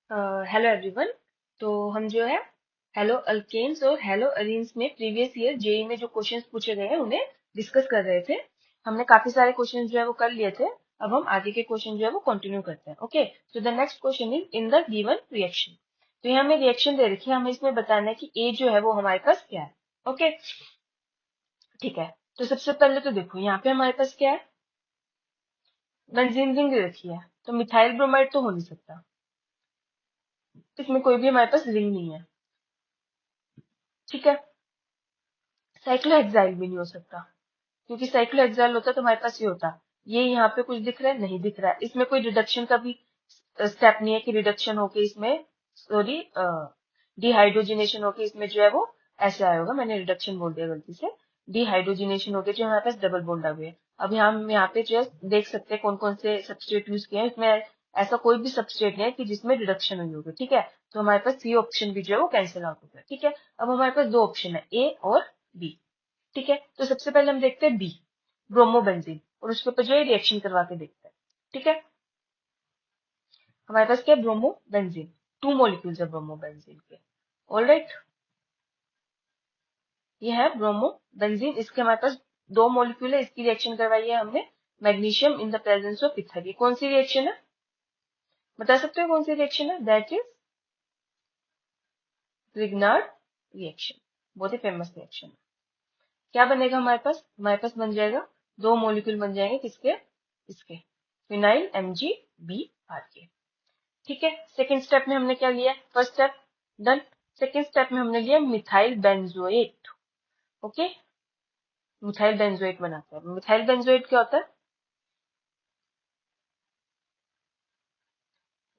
Hello everyone. तो हम जो है हेलो अल्केन्स और हेलो अरीन्स में प्रीवियस ईयर जेई में जो क्वेश्चंस पूछे गए हैं उन्हें डिस्कस कर रहे थे। हमने काफी सारे क्वेश्चंस जो है वो कर लिए थे। अब हम आगे के क्वेश्चन जो है वो कंटिन्यू करते हैं। Okay, so the next question is in the given reaction. तो यहाँ हमें रिएक्शन दे रखी है, हमें इसमें बताना है कि ए जो है वो हमारे पास क्या है। ओके, ठीक है। तो सबसे पहले तो देखो यहाँ पे हमारे पास क्या है, बेंजीन रिंग रखी है। तो मिथाइल ब्रोमाइड तो हो नहीं सकता, इसमें कोई भी हमारे पास रिंग नहीं है। ठीक है, साइक्लोहेक्साइल भी नहीं हो सकता, क्योंकि साइक्लोहेक्साइल होता तो हमारे पास ये होता। ये यहाँ पे कुछ दिख रहा है, नहीं दिख रहा है। इसमें कोई रिडक्शन का भी स्टेप नहीं है कि रिडक्शन होके इसमें, सॉरी, डिहाइड्रोजिनेशन होके इसमें जो है वो ऐसे आया होगा। मैंने रिडक्शन बोल दिया गलती से। डिहाइड्रोजिनेशन होके जो हमारे पास डबल बॉन्ड आ गए। अब हम यहाँ पे जो है देख सकते हैं कौन कौन से सबस्ट्रेट यूज किए हैं। इसमें ऐसा कोई भी सबस्ट्रेट नहीं है कि जिसमें रिडक्शन हुई होगी। ठीक है, तो हमारे पास सी ऑप्शन भी जो है वो कैंसिल आउट हो गया। ठीक है, अब हमारे पास दो ऑप्शन है, ए और बी। ठीक है, तो सबसे पहले हम देखते हैं बी, ब्रोमोबेंजीन, और उसके ऊपर जो है रिएक्शन करवा के देखते हैं। ठीक है, हमारे पास क्या है, ब्रोमोबेंजीन। टू मॉलिक्यूल्स है ब्रोमोबेंजीन के। ऑलराइट, ये है ब्रोमोबेंजीन। इसके हमारे पास दो मॉलिक्यूल है, इसकी रिएक्शन करवाई है हमने magnesium in the presence of ether. ये कौन सी रिएक्शन है, बता सकते हो कौन सी रिएक्शन है? That is Grignard reaction. बहुत ही फेमस रिएक्शन है। क्या बनेगा हमारे पास बन जाएगा, दो मॉलिक्यूल बन जाएंगे किसके, इसके, फिनाइल MgBr के। ठीक है, सेकंड स्टेप में हमने क्या लिया, first step done. Second step में हमने लिया methyl benzoate. Okay, methyl benzoate बनाते हैं। मिथाइल बेंजोएट क्या होता है,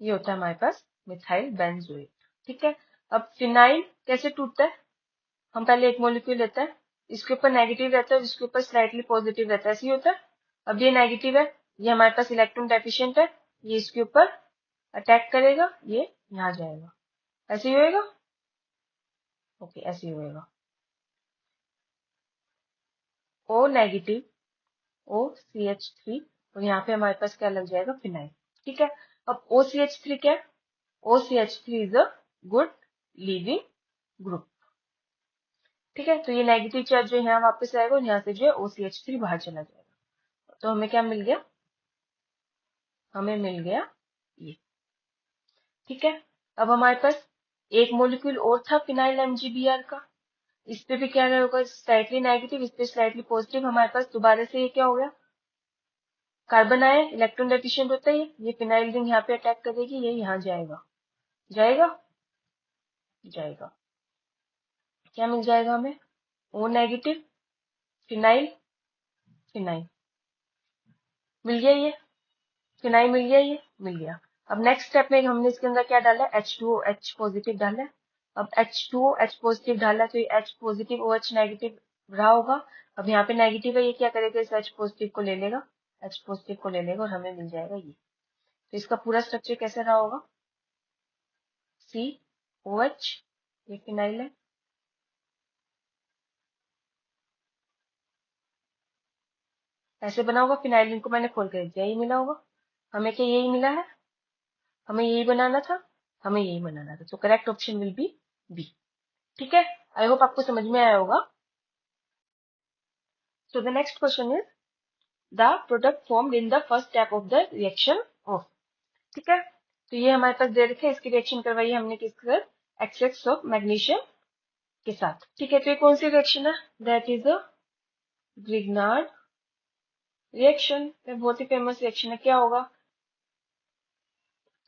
ये होता है हमारे पास मिथाइल बेंजोएट। ठीक है, अब फिनाइल कैसे टूटता है, हम पहले एक मॉलिक्यूल लेते हैं, इसके ऊपर नेगेटिव रहता है, इसके ऊपर स्लाइटली पॉजिटिव रहता है, ऐसे ही होता है। अब ये नेगेटिव है, ये हमारे पास इलेक्ट्रॉन डेफिशिएंट है, ये इसके ऊपर अटैक करेगा, ये यहाँ जाएगा, ऐसे ही होएगा। ओके, ऐसे ही होएगा। ओ नेगेटिव, OCH3, और यहाँ पे हमारे पास क्या लग जाएगा, फिनाइल। ठीक है, अब OCH3 क्या है, OCH3 is a good leaving group. ठीक है, तो ये नेगेटिव चार्ज जो यहाँ वापस आएगा और यहाँ से जो है OCH3 बाहर चला जाएगा। तो हमें क्या मिल गया, हमें मिल गया ये। ठीक है, अब हमारे पास एक मॉलिक्यूल और था फिनाइल MgBr का, इस पे भी क्या होगा, स्लाइटली नेगेटिव, इस पे स्लाइटली पॉजिटिव। हमारे पास दोबारा से ये क्या हो गया, कार्बन आया, इलेक्ट्रॉन डेफिशिएंट होता है, ये फिनाइल रिंग यहाँ पे अटैक करेगी, ये यहाँ जाएगा, जाएगा, जाएगा। क्या मिल जाएगा हमें, ओ नेगेटिव, फिनाइल, फिनाइल मिल गया, ये फिनाइल मिल गया, ये मिल गया। अब नेक्स्ट स्टेप में हमने इसके अंदर क्या डाला है, H2OH पॉजिटिव डाला है। अब H2OH पॉजिटिव डाला तो ये H पॉजिटिव OH नेगेटिव रहा होगा। अब यहाँ पे नेगेटिव है, ये क्या करेगा, इस H पॉजिटिव को ले लेगा, H पॉजिटिव को ले लेगा और हमें मिल जाएगा ये। तो इसका पूरा स्ट्रक्चर कैसे रहा होगा, COH, ये फिनाइल है, ऐसे बना होगा। फिनाइल रिंग को मैंने खोल कर दिया, यही मिला होगा हमें, क्या यही मिला है, हमें यही बनाना था, हमें यही बनाना था। तो correct option will be B. ठीक है, आई होप आपको समझ में आया होगा। So the next question is the product formed in the first step of the reaction of. ठीक है, तो ये हमारे पास दे रखे, इसकी रिएक्शन करवाई हमने किसके साथ, एक्सेस ऑफ मैग्नीशियम के साथ। ठीक है, तो ये कौन सी रिएक्शन है, that is a Grignard reaction. बहुत ही फेमस रिएक्शन है। क्या होगा,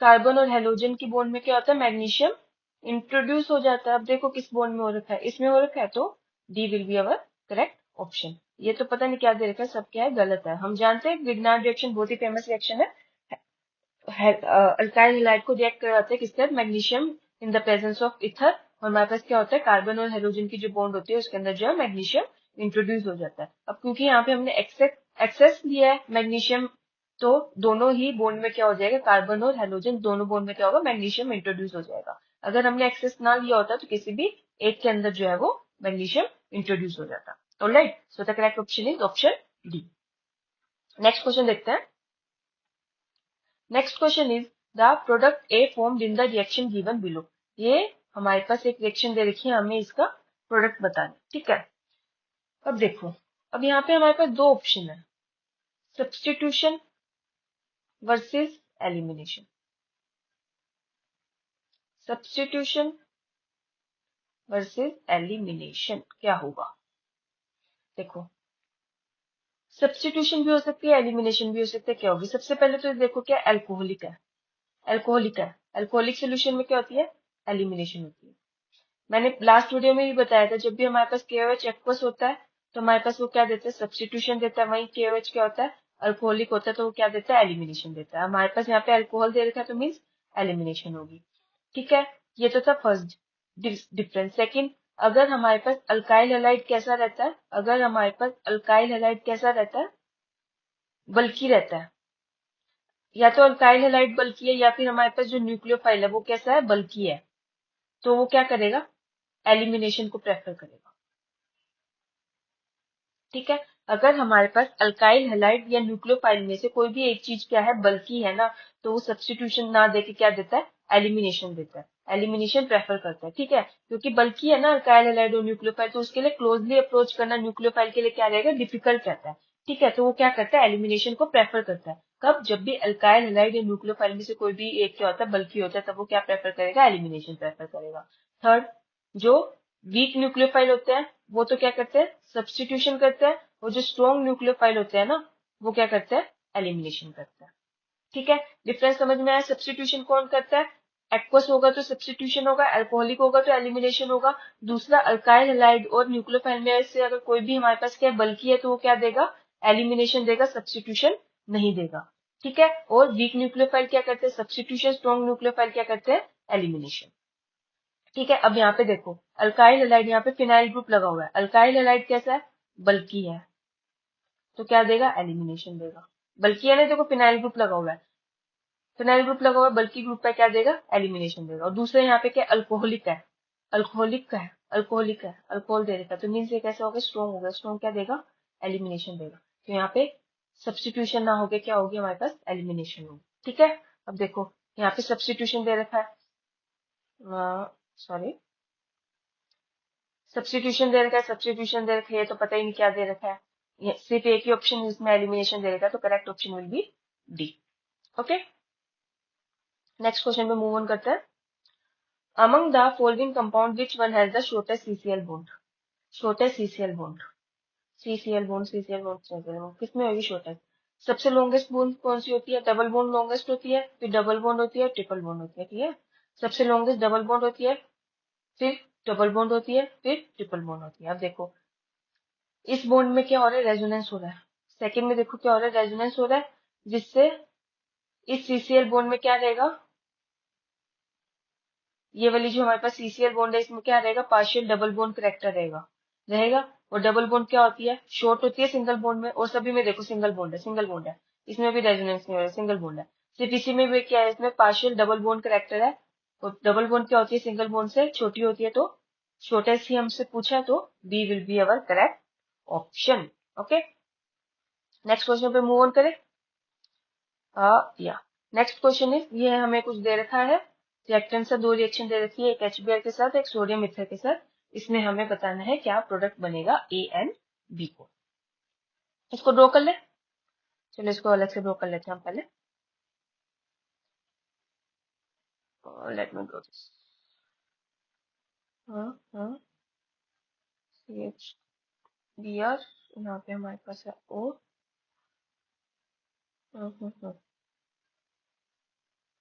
कार्बन और हेलोजन की बॉन्ड में क्या होता है, मैग्नीशियम इंट्रोड्यूस हो जाता है। अब देखो किस बॉन्ड में हो रखा है, इसमें हो रखा है, तो D will be our correct option. ये तो पता नहीं क्या दे रखा है, सब क्या है, गलत है। हम जानते हैं ग्रिग्नार्ड रिएक्शन बहुत ही फेमस रिएक्शन है। अल्काइल हैलाइड को रिएक्ट करवाते हैं किसके साथ, magnesium in the presence of ether. और हमारे पास क्या होता है, कार्बन और हेलोजन की जो बॉन्ड होती है उसके अंदर जो है मैग्नीशियम इंट्रोड्यूस हो जाता है। अब क्योंकि यहाँ पे हमने एक्सेस लिया है मैग्नीशियम, तो दोनों ही बॉन्ड में क्या हो जाएगा, कार्बन और हेलोजन दोनों बॉन्ड में क्या होगा, मैग्नीशियम इंट्रोड्यूस हो जाएगा। अगर हमने एक्सेस ना लिया होता तो किसी भी एक के अंदर जो है वो मैग्नीशियम इंट्रोड्यूस हो जाता। Alright, so the correct option is option D. Next question देखते हैं। Next question is the product A formed in the reaction given below. ये हमारे पास एक रिएक्शन दे रखी है, हमें इसका प्रोडक्ट बताना, ठीक है। अब देखो, अब यहाँ पे हमारे पास दो ऑप्शन है, substitution versus elimination. Substitution versus elimination क्या होगा? देखो, सब्स्टिट्यूशन भी हो सकती है, एलिमिनेशन भी हो सकती है। क्या होगी? सबसे पहले तो देखो क्या एल्कोहलिक है, एल्कोहलिक है, एल्कोहलिक सोल्यूशन में क्या होती है? एलिमिनेशन होती है। मैंने लास्ट वीडियो में भी बताया था, जब भी हमारे पास KOH एक्वस होता है तो हमारे पास वो क्या देता है? सब्स्टिट्यूशन देता है। वहीं KOH क्या होता है? अल्कोहलिक होता है, तो वो क्या देता है? एलिमिनेशन देता है। हमारे पास यहाँ पे अल्कोहल दे रखा है तो मीन्स एलिमिनेशन होगी, ठीक है। ये तो था फर्स्ट डिफरेंस। सेकंड, अगर हमारे पास अल्काइल हैलाइड कैसा रहता है? अगर हमारे पास अल्काइल हैलाइड कैसा रहता है? बल्की रहता है। या तो अल्काइल हैलाइड बल्की है, या फिर हमारे पास जो न्यूक्लियोफाइल है वो कैसा है? बल्की है। तो वो क्या करेगा? एलिमिनेशन को प्रेफर करेगा, ठीक है। अगर हमारे पास अल्काइल हैलाइड या न्यूक्लियोफाइल में से कोई भी एक चीज क्या है? बल्की है ना, तो वो सब्स्टिट्यूशन ना देके क्या देता है? एलिमिनेशन देता है, एलिमिनेशन प्रेफर करता है, ठीक है। क्योंकि बल्की है ना अल्काइल हैलाइड और न्यूक्लियोफाइल, तो उसके लिए क्लोजली अप्रोच करना न्यूक्लियोफाइल के लिए क्या रहेगा? डिफिकल्ट रहता है, ठीक है। तो वो क्या करता है? एलिमिनेशन को प्रेफर करता है। कब? जब भी अल्काइल हैलाइड या न्यूक्लियोफाइल में से कोई भी एक क्या होता है? बल्की होता है, तब वो क्या प्रेफर करेगा? एलिमिनेशन प्रेफर करेगा। थर्ड, जो वीक न्यूक्लियोफाइल होते हैं वो तो क्या करते हैं? सब्स्टिट्यूशन करते हैं। और जो स्ट्रॉन्ग न्यूक्लियोफाइल होते हैं ना, वो क्या करते हैं? एलिमिनेशन करते हैं, ठीक है। डिफरेंस समझ में आया? सब्स्टिट्यूशन कौन करता है? एक्वस होगा तो सब्स्टिट्यूशन होगा, अल्कोहलिक होगा तो एलिमिनेशन होगा। दूसरा, अल्काइल हैलाइड और न्यूक्लियोफाइल में से अगर कोई भी हमारे पास क्या बल्की है तो वो क्या देगा? एलिमिनेशन देगा, सब्स्टिट्यूशन नहीं देगा, ठीक है। और वीक न्यूक्लियोफाइल क्या करते हैं? सब्स्टिट्यूशन। स्ट्रॉन्ग न्यूक्लियोफाइल क्या करते हैं? एलिमिनेशन, ठीक है। अब यहाँ पे देखो, अल्काइल हैलाइड, यहाँ पे फिनाइल ग्रुप लगा हुआ है। अल्काइल हैलाइड कैसा है? बल्की है, तो क्या देगा? एलिमिनेशन देगा। बल्कि है ना, देखो फिनाइल ग्रुप लगा हुआ है, फिनाइल ग्रुप लगा हुआ है, बल्कि ग्रुप पे क्या देगा? एलिमिनेशन देगा। और दूसरे यहाँ पे क्या? अल्कोहलिक है, अल्कोहलिक का है, अल्कोहलिक है, अल्कोहल दे रखा है, तो मीन्स ये कैसा होगा? स्ट्रॉन्ग होगा, स्ट्रॉन्ग क्या देगा? एलिमिनेशन देगा। तो यहाँ पे सब्स्टिट्यूशन ना होके क्या होगी हमारे पास? एलिमिनेशन होगी, ठीक है। अब देखो, यहाँ पे सब्स्टिट्यूशन दे रखा है, सॉरी, सब्स्टिट्यूशन दे रखा है, सब्स्टिट्यूशन दे रखा है, ये तो पता ही नहीं क्या दे रखा है। सिर्फ एक ही ऑप्शन जिसमें एलिमिनेशन दे रखा है, तो correct option will be D, okay. Next question पे मूव ऑन करते हैं। Among the following compound which one has the shortest CCl bond? Shortest CCl bond, CCl bond, CCl bond, CCl bond किसमें होगी shortest? सबसे longest bond कौन सी होती है? Double bond longest होती है, फिर डबल बॉन्ड होती है, ट्रिपल बॉन्ड होती है, ठीक है। सबसे लॉन्गेस्ट डबल बॉन्ड होती है, फिर डबल बॉन्ड होती है, फिर ट्रिपल बॉन्ड होती है। अब देखो, इस बॉन्ड में क्या हो रहा है? रेजोनेंस हो रहा है। सेकंड में देखो क्या हो रहा है? रेजोनेंस हो रहा है, जिससे इस CCl बॉन्ड में क्या रहेगा? ये वाली जो हमारे पास CCl बॉन्ड है, इसमें क्या रहेगा? पार्शियल डबल बॉन्ड करेक्टर रहेगा, रहेगा। और डबल बॉन्ड क्या होती है? शॉर्ट होती है सिंगल बॉन्ड में, और सभी में देखो सिंगल बॉन्ड है, सिंगल बॉन्ड है। इसमें भी रेजोनेंस नहीं हो रहा है, सिंगल बॉन्ड है। सिर्फ इसी में भी क्या है? इसमें पार्शियल डबल बॉन्ड करेक्टर है। और डबल बॉन्ड क्या होती है? सिंगल बॉन्ड से छोटी होती है, तो शॉर्टेस्ट ही हमसे पूछा है, तो B will be our correct option, okay. Next question पे मूव ऑन करें। या नेक्स्ट क्वेश्चन इज, ये हमें कुछ दे रखा है, रिएक्टेंट से दो रिएक्शन दे रखी है, एक HBr के साथ, एक सोडियम इथर के साथ। इसमें हमें बताना है क्या प्रोडक्ट बनेगा A एंड B को। इसको ड्रॉ कर ले, चलो इसको अलग से ड्रॉ कर लेते हैं हम पहले। Let me draw this. हाँ, CHBr, यहाँ पे हमारे पास है O। हम्म हम्म हम्म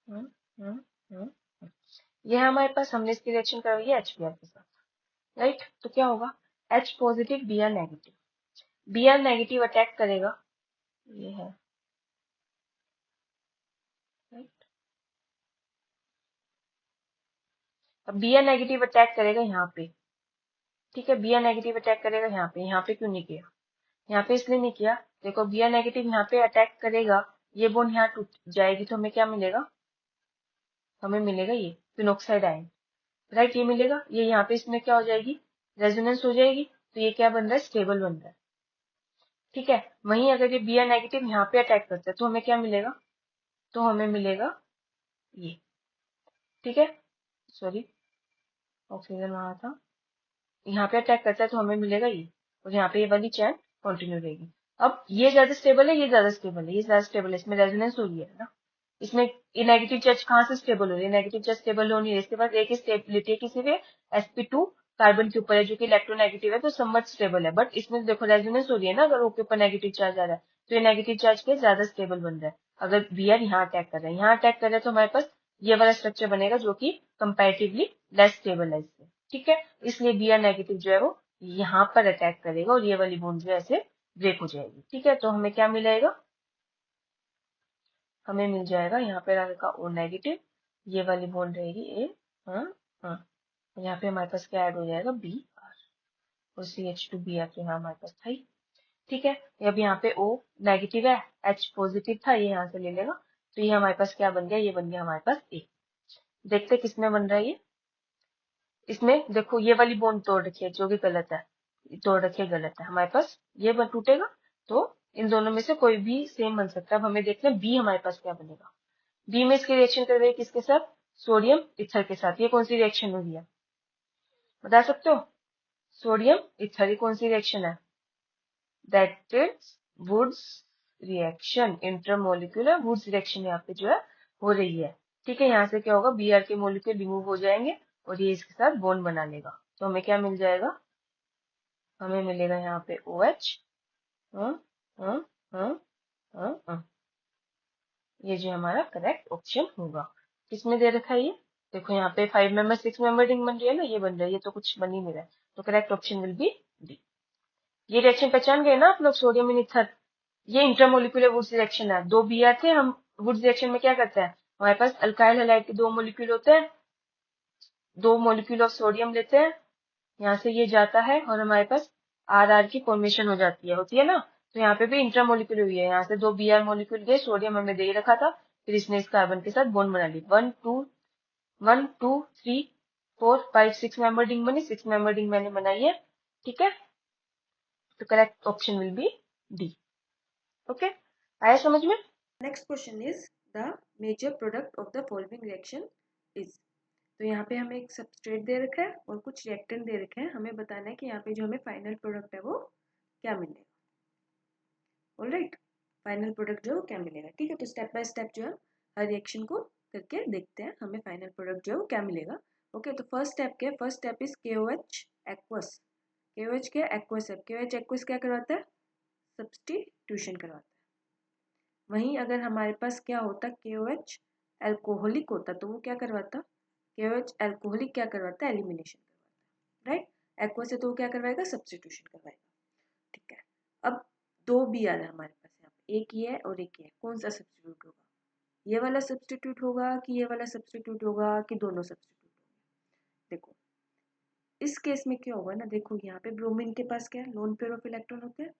हम्म हम्म हम्म, हम्म। ये है हमारे पास, हमने इसकी रिएक्शन करवाई है HBr के साथ, राइट। तो क्या होगा? H positive Br negative, Br negative attack करेगा, ये है, राइट। अब Br नेगेटिव अटैक करेगा यहाँ पे, ठीक है। Br नेगेटिव अटैक करेगा यहाँ पे क्यों नहीं किया? यहाँ पे इसलिए नहीं किया, देखो Br नेगेटिव यहाँ पे अटैक करेगा, ये बॉन्ड यहाँ टूट जाएगी, तो हमें क्या मिलेगा? हमें मिलेगा ये फिनोक्साइड आयन, राइट। ये मिलेगा, ये यहाँ पे इसमें क्या हो जाएगी? रेजोनेंस हो जाएगी, तो ये क्या बन रहा है? स्टेबल बन रहा है, ठीक है। वहीं अगर ये Br नेगेटिव यहाँ पे अटैक करता है तो हमें क्या मिलेगा? तो हमें मिलेगा ये, ठीक है, सॉरी ऑक्सीजन वहां था, यहाँ पे अटैक करता है तो हमें मिलेगा ये, और यहाँ पे ये वाली चैन कंटिन्यू रहेगी। अब ये ज्यादा स्टेबल है, ये ज्यादा स्टेबल है, ये ज्यादा स्टेबल है, इसमें रेजोनेंस हो रही है ना, इसमें ये नेगेटिव चार्ज कहाँ से स्टेबल हो रही है, नेगेटिव चार्ज स्टेबल होनी है, इसके पास एक ही स्टेबिलिटी है किसी भी sp2 कार्बन के ऊपर है जो कि इलेक्ट्रोनेगेटिव है, तो समवट स्टेबल है, बट इसमें देखो रेजोनेंस हो रही है ना, अगर ओ के ऊपर नेगेटिव चार्ज आ रहा है तो ये नेगेटिव चार्ज के ज्यादा स्टेबल बन रहा है। अगर Br यहाँ अटैक कर रहा है, यहाँ अटैक कर रहा है, तो हमारे पास ये वाला स्ट्रक्चर बनेगा जो कि कंपेरेटिवली लेस स्टेबल है इससे, ठीक है, इसलिए Br नेगेटिव जो है वो यहाँ पर अटैक करेगा और ये वाली बॉन्ड जो है ऐसे ब्रेक हो जाएगी, ठीक है, तो हमें क्या मिलेगा, हमें मिल जाएगा यहाँ पे रहेगा O नेगेटिव, ये वाली बॉन्ड रहेगी ए, हाँ हाँ, यहाँ पे हमारे पास क्या ऐड हो जाएगा Br, और CH2Br तो यहाँ हमारे पास था ही, ठीक है, अब यहाँ पे O नेगेटिव है, H पॉजिटिव था, ये यहाँ से ले लेगा, तो ये हमारे पास क्या बन गया, ये बन गया हमारे पास A। देखते किसमें बन रहा है ये, इसमें देखो ये वाली बॉन्ड तोड़ रखी है जो कि गलत है, तोड़ रखी है गलत है, हमारे पास ये टूटेगा, तो इन दोनों में से कोई भी सेम बन सकता है। अब हमें देखना है बी हमारे पास क्या बनेगा, बी में इसकी रिएक्शन कर रही है किसके साथ, सोडियम इथर के साथ, ये कौन सी रिएक्शन हो रही है बता सकते हो, सोडियम इथर, ये कौन सी रिएक्शन है, that is Wurtz reaction, intermolecular Wurtz reaction यहाँ पे जो है हो रही है, ठीक है, यहाँ से क्या होगा, Br के मोलिक्यूल रिमूव हो जाएंगे और ये इसके साथ बॉन्ड बना लेगा, तो हमें क्या मिल जाएगा, हमें मिलेगा यहाँ पे OH, हाँ हाँ हाँ हाँ, ये जो हमारा करेक्ट ऑप्शन होगा। किसमें दे रखा है ये, देखो यहाँ पे 5 मेंबर 6 मेंबर रिंग बन रही है ना, ये बन रहा है, ये तो कुछ बन ही नहीं रहा है, तो correct option will be D. ये रिएक्शन पहचान गए ना आप लोग, सोडियम इन ईथर, ये इंटरमोलिकुलर वुड्स रिएक्शन है, दो Br थे, हम वुड्स रिएक्शन में क्या करते हैं, हमारे पास अल्काइल हैलाइड के दो मोलिक्यूल होते हैं, दो मोलिक्यूल ऑफ सोडियम लेते हैं, यहाँ से ये जाता है और हमारे पास आर की फॉर्मेशन हो जाती है, होती है ना, तो यहाँ पे भी इंट्रामोलिक्यूल हुई है, यहाँ से दो Br मोलिक्यूल गए, सोडियम हमें दे ही रखा था, फिर इसने इस कार्बन के साथ बॉन्ड बना ली, 1 2 3 4 5 6 मेंबर रिंग बनी, 6 मेंबर रिंग मैंने बनाई है, ठीक है, तो correct option will be D. Okay, आया समझ में। Next question is the major product of the following reaction is, तो यहाँ पे हमें एक सबस्ट्रेट दे रखा है और कुछ रिएक्टेंट दे रखे हैं, हमें बताना है कि यहाँ पे जो हमें फाइनल प्रोडक्ट है वो क्या मिलेगा। ऑलराइट, फाइनल प्रोडक्ट जो है वो क्या मिलेगा, ठीक है, तो स्टेप बाय स्टेप जो है हर रिएक्शन को करके देखते हैं हमें फाइनल प्रोडक्ट जो है वो क्या मिलेगा। ओके, तो फर्स्ट स्टेप क्या है, first step is KOH aqueous, KOH क्या एक्वस है, KOH एक्वस क्या करवाता है, सब्सटीट्यूशन करवाता है। वहीं अगर हमारे पास क्या होता, KOH एल्कोहलिक होता तो वो क्या करवाता, KOH एल्कोहलिक क्या करवाता है, एलिमिनेशन करवाता है, राइट, एक्वा से तो वो क्या करवाएगा, सब्सटीट्यूशन करवाएगा, ठीक है। अब दो बी आ रहा है हमारे पास यहाँ पे, एक ये है और एक ये है, कौन सा सब्सटीट्यूट होगा, ये वाला सब्सटीट्यूट होगा कि ये वाला सब्सटीट्यूट होगा कि दोनों सब्सटीट्यूट होंगे। देखो इस केस में क्या होगा ना, देखो यहाँ पे ब्रोमीन के पास क्या है, लोन पेयर ऑफ इलेक्ट्रॉन होते हैं,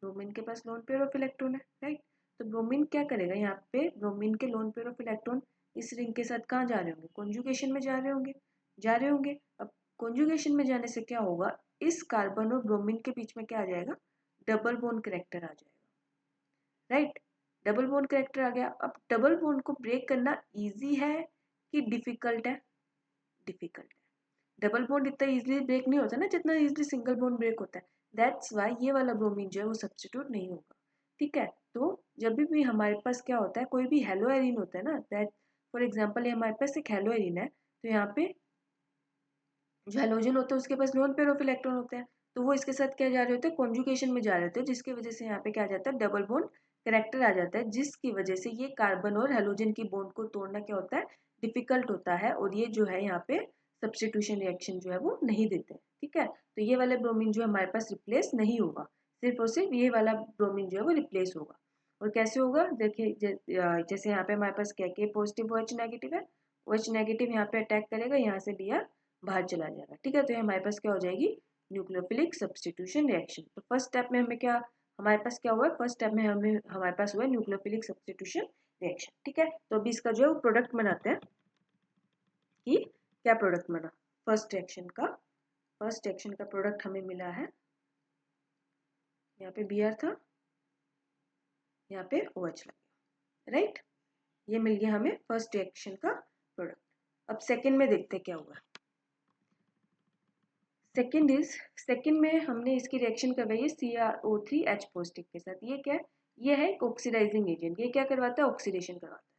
ब्रोमीन के पास लोन पेयर ऑफ इलेक्ट्रॉन है, राइट, तो ब्रोमीन क्या करेगा, यहाँ पे ब्रोमीन के लोन पेयर ऑफ इलेक्ट्रॉन इस रिंग के साथ कहाँ जा रहे होंगे, कॉन्जुगेशन में जा रहे होंगे, जा रहे होंगे। अब कॉन्जुगेशन में जाने से क्या होगा, इस कार्बन और ब्रोमीन के बीच में क्या आ जाएगा, डबल बॉन्ड करेक्टर आ जाएगा, राइट, डबल बॉन्ड करेक्टर आ गया। अब डबल बॉन्ड को ब्रेक करना इजी है कि डिफिकल्ट है, डिफिकल्ट है, डबल बॉन्ड इतना इजीली ब्रेक नहीं होता ना जितना इजीली सिंगल बॉन्ड ब्रेक होता है, दैट्स वाई ये वाला ब्रोमीन जो है वो सब्स्टिट्यूट नहीं होगा, ठीक है। तो जब भी हमारे पास क्या होता है, कोई भी हेलो एरिन होता है ना, दैट फॉर एग्जांपल ये हमारे पास एक हेलो एरिन है, तो यहाँ पे जो हेलोजन होता है उसके पास लोन पेयर ऑफ इलेक्ट्रॉन होते हैं, तो वो इसके साथ क्या जा रहे होते हैं, कॉन्जुगेशन में जा रहे होते हैं, जिसकी वजह से यहाँ पे क्या आ जाता है, डबल बॉन्ड करेक्टर आ जाता है, जिसकी वजह से ये कार्बन और हेलोजन की बॉन्ड को तोड़ना क्या होता है, डिफिकल्ट होता है, और ये जो है यहाँ पे सब्स्टिट्यूशन रिएक्शन जो है वो नहीं देते, ठीक है। तो ये वाला ब्रोमीन जो है हमारे पास रिप्लेस नहीं होगा, सिर्फ और सिर्फ ये वाला ब्रोमीन जो है वो रिप्लेस होगा। और कैसे होगा, देखिए जैसे यहाँ पे हमारे पास क्या के पॉजिटिव OH नेगेटिव है, OH नेगेटिव यहाँ पे अटैक करेगा, यहाँ से Br बाहर चला जाएगा, ठीक है, तो ये हमारे पास क्या हो जाएगी, न्यूक्लियोफिलिक सब्स्टिट्यूशन रिएक्शन। तो फर्स्ट स्टेप में हमें क्या, हमारे पास क्या हुआ है, फर्स्ट स्टेप में हमारे पास हुआ न्यूक्लियोफिलिक सब्स्टिट्यूशन रिएक्शन, ठीक है। तो अभी इसका जो है प्रोडक्ट बनाते हैं कि क्या प्रोडक्ट बना, फर्स्ट रिएक्शन का, फर्स्ट रिएक्शन का प्रोडक्ट हमें मिला है, यहाँ पे Br था, यहाँ पे OH लगा, राइट, ये मिल गया हमें फर्स्ट रिएक्शन का प्रोडक्ट। अब सेकेंड में देखते क्या हुआ। सेकेंड में हमने इसकी रिएक्शन करवाई है CrO3H पॉजिटिव के साथ। ये क्या है? ये है एक ऑक्सीडाइजिंग एजेंट। ये क्या करवाता है? ऑक्सीडेशन करवाता है।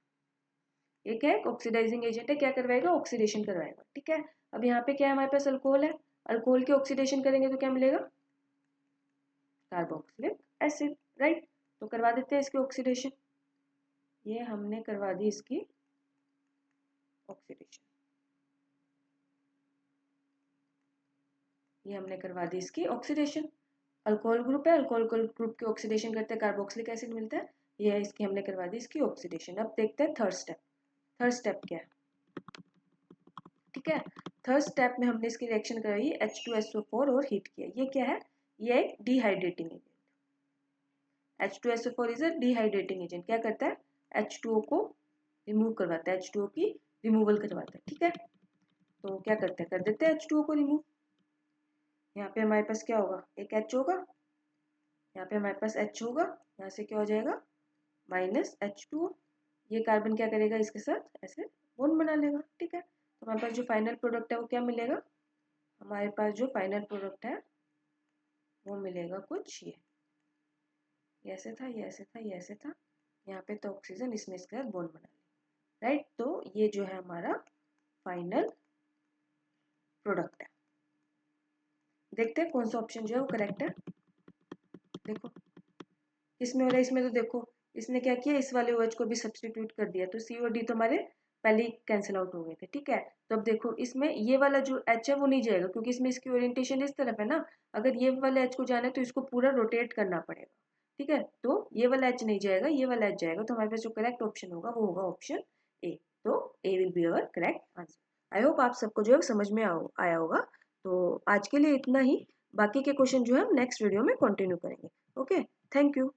ये क्या है? ऑक्सीडाइजिंग एजेंट है। क्या करवाएगा? ऑक्सीडेशन करवाएगा। ठीक है। अब यहाँ पे क्या है? हमारे पास अल्कोहल है। अल्कोहल के ऑक्सीडेशन करेंगे तो क्या मिलेगा? Carboxylic acid, right. तो करवा देते हैं इसकी ऑक्सीडेशन। ये हमने करवा दी इसकी ऑक्सीडेशन। ये हमने करवा दी इसकी ऑक्सीडेशन। अल्कोहल ग्रुप है, अल्कोहल ग्रुप की ऑक्सीडेशन करते हैं कार्बोक्सिलिक एसिड मिलता है। ये है इसकी, हमने करवा दी इसकी ऑक्सीडेशन। अब देखते हैं थर्ड स्टेप। थर्ड स्टेप क्या है? ठीक है, थर्ड स्टेप में हमने इसकी रिएक्शन कराई H2SO4 और हीट किया। ये क्या है? ये एक dehydrating agent. H2SO4 is a dehydrating agent. क्या करता है? H2O को रिमूव करवाता है, H2O की रिमूवल करवाता है। ठीक है, तो क्या करते हैं? कर देते हैं H2O को रिमूव। यहाँ पे हमारे पास क्या होगा? एक H होगा, यहाँ पे हमारे पास H होगा, यहाँ से क्या हो जाएगा? -H2O। ये कार्बन क्या करेगा? इसके साथ ऐसे बॉन्ड बना लेगा। ठीक है, तो हमारे पास जो फाइनल प्रोडक्ट है वो क्या मिलेगा? हमारे पास जो फाइनल प्रोडक्ट है वो मिलेगा कुछ ये ऐसे था, ये ऐसे था, ये ऐसे था। यहाँ पे तो ऑक्सीजन, इसने इसके साथ बॉन्ड बना लिया, राइट। तो ये जो है हमारा फाइनल प्रोडक्ट है। देखते हैं कौन सा ऑप्शन जो है वो करेक्ट है। देखो किसमें हो रहा है? इसमें तो देखो इसने क्या किया, इस वाले OH को भी सब्सटीट्यूट कर दिया, तो C और D तो हमारे पहले ही कैंसिल आउट हो गए थे। ठीक है, तो अब देखो इसमें ये वाला जो H है वो नहीं जाएगा, क्योंकि इसमें इसकी ओरिएंटेशन इस तरफ है ना। अगर ये वाला H को जाना है तो इसको पूरा रोटेट करना पड़ेगा। ठीक है, तो ये वाला H नहीं जाएगा, ये वाला H जाएगा। तो हमारे पास जो करेक्ट ऑप्शन होगा वो होगा ऑप्शन ए। तो A will be our correct answer. I hope आप सबको जो है समझ में आया होगा। तो आज के लिए इतना ही। बाकी के क्वेश्चन जो है हम नेक्स्ट वीडियो में कंटिन्यू करेंगे। Okay, thank you.